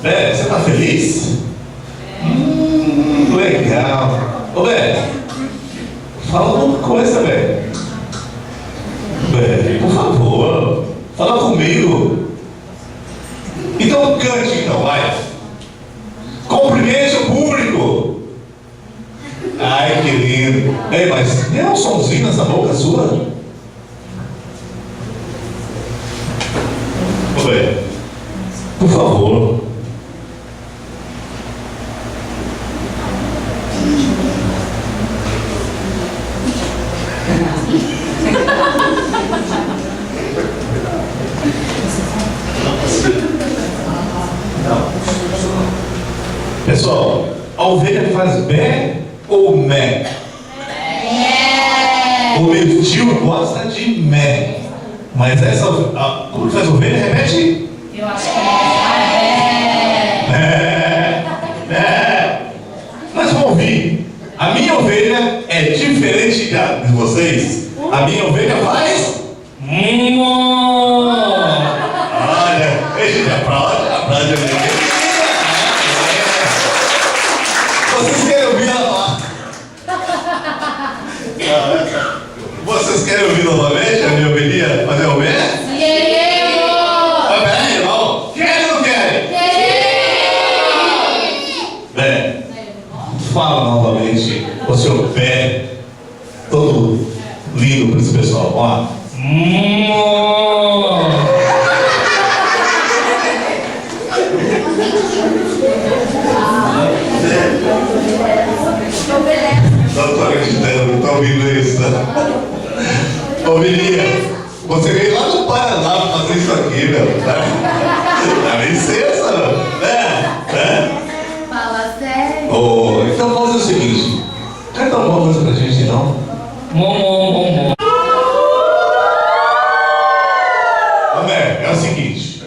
Bé, você tá feliz? Legal. Ô, Bé, fala alguma coisa, Bé. Bé, por favor, fala comigo. Então cante, então, vai. Cumprimente o público. Ai, que lindo. Ei, mas tem um somzinho nessa boca sua? Ô, Bé, por favor. Pessoal, a ovelha faz bé ou mé? O meu tio gosta de mé. Mas essa. Como faz ovelha? Repete? Eu acho que é Mé. Mas vamos ouvir. A minha ovelha é diferente de vocês. A minha ovelha faz. Olha, gente, aplaude a minha. Vocês querem ouvir ela? Vocês querem ouvir novamente a minha ovelha fazer o mé? Queremos! Mas peraí, não. Querem ou não querem? Queremos! Bé, fala novamente o seu pé todo lindo para esse pessoal. Vamos lá. Não estou acreditando, não estou ouvindo isso. Ô, Mirinha, você veio lá do Paraná para fazer isso aqui, meu. Dá licença, né? Fala sério. Oh, então vamos fazer o seguinte. Canta alguma coisa pra gente, então? Ô, Bé, é o seguinte.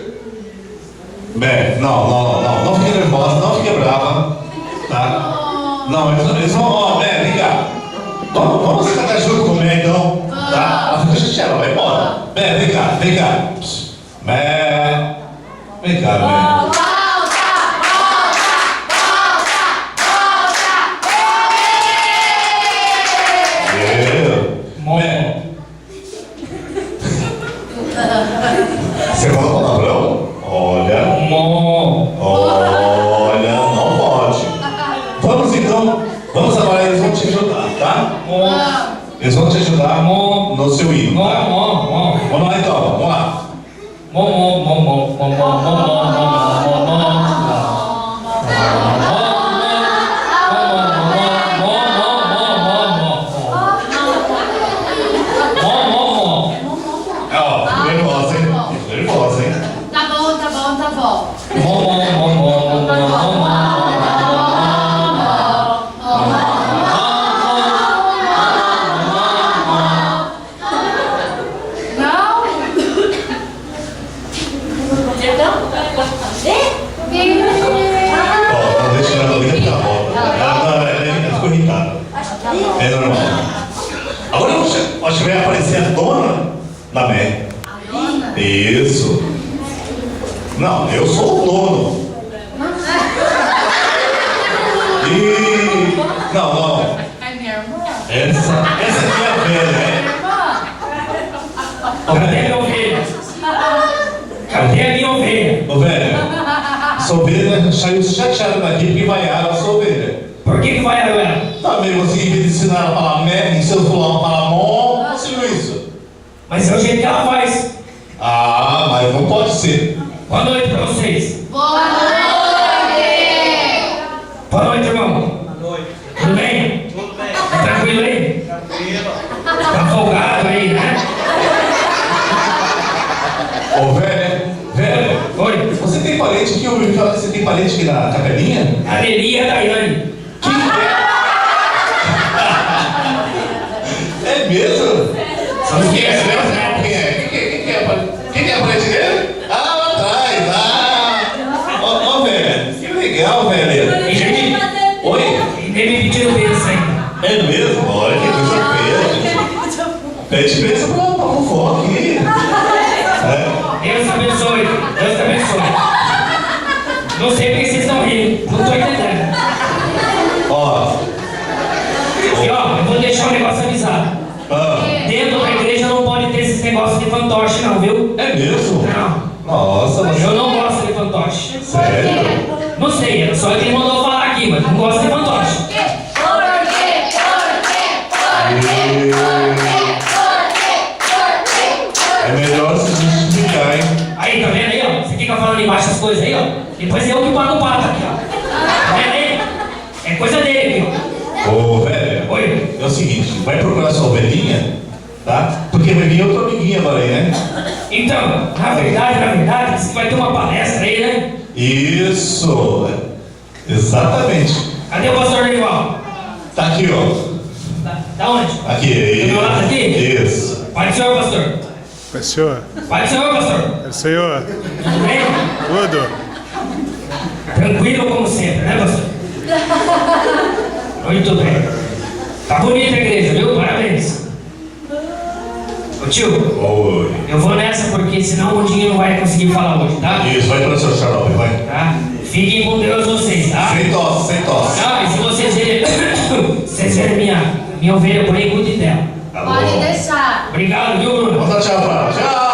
Bé, não fique nervosa, não fique brava, tá? Não, eles vão, ó, Bé, vem cá. Vamos cantar junto com o Bé, então, tá? Ela fica chateada, vai embora. Bé, vem cá. Bé, vem cá, Bé. Você fala palavrão? Olha, não pode. Vamos agora, eles vão te ajudar, tá? Eles vão te ajudar no seu hino, tá? Vamos lá então, vamos lá. Nervosa, hein? Tá bom. Não deixa ela gritar, ela ficou irritada. É normal. Agora eu acho que vai aparecer a dona da Mé. Isso. Não, eu sou o dono. E... Não. É minha irmã? Essa aqui é a velha, né? Cadê a minha ovelha? Cadê a minha ovelha? Ô, velho, sua ovelha saiu chateada daqui porque vaiaram a sua ovelha. Por que vai agora? Também você, em vez de ensinar ela a falar Mé, ensina ela a falar Mó, você viu isso? Mas é o jeito que ela faz. Ah, mas não pode ser. Boa noite pra vocês. Boa noite! Boa noite, irmão. Boa noite. Tudo bem? Tudo bem? Tá tranquilo aí? Tranquilo. Tá folgado aí, né? Ô, velho, Oi. você tem parente aqui? Eu ouvi falar que você tem parente aqui na Capelinha? A Nelia e a Daiane. Quem é? É mesmo? São os que é, Quem é a parente dele? Ah, lá atrás. Ó, velho, que legal, velho. E gente, Oi? nem me pediram bênção ainda. É mesmo? Olha que coisa feia. Pede bênção pra vovó aqui. Deus te abençoe. Deus te abençoe. Não sei porque vocês estão rindo. Não tô entendendo. Ó. E ó, eu vou deixar um negócio avisado. Ah, Dentro da igreja não pode ter esses negócios de fantoche, não, viu? é mesmo? Não. Nossa, mas... Eu não gosto de fantoche. Sério? Não sei, é só quem mandou falar aqui, mas não gosto de fantoche. É melhor se justificar, hein? Aí, tá vendo aí, ó? Você fica falando embaixo as coisas aí, ó. Depois eu que pago o pato aqui, ó. Tá vendo aí? É coisa dele aqui, ó. Ô, velho, Oi. é o seguinte, vai procurar sua ovelhinha, tá? Porque vai vir outra amiguinha agora aí, né? Então, na verdade, você vai ter uma palestra aí, né? Isso, exatamente. Cadê o pastor Dorival? Tá aqui, ó. Da onde? Aqui, Do meu lado aqui? Isso. Pai do Senhor, pastor. Pai do Senhor, Pai do Senhor, pastor. Pai do Senhor, Tudo bem? tudo. Tranquilo como sempre, né, pastor? Muito bem. Tá bonita a igreja, viu? Parabéns. Ô tio, Oi. eu vou nessa porque senão o Mundinho não vai conseguir falar hoje, tá? Isso, vai para o seu xarope, vai. Tá? Fiquem com Deus vocês, tá? Sem tosse, sem tosse. Ah, e se vocês verem minha ovelha por aí, cuide dela. Tá Pode bom. deixar. Obrigado, viu, Bruno? Vamos dar tchau pra ela. Tchau.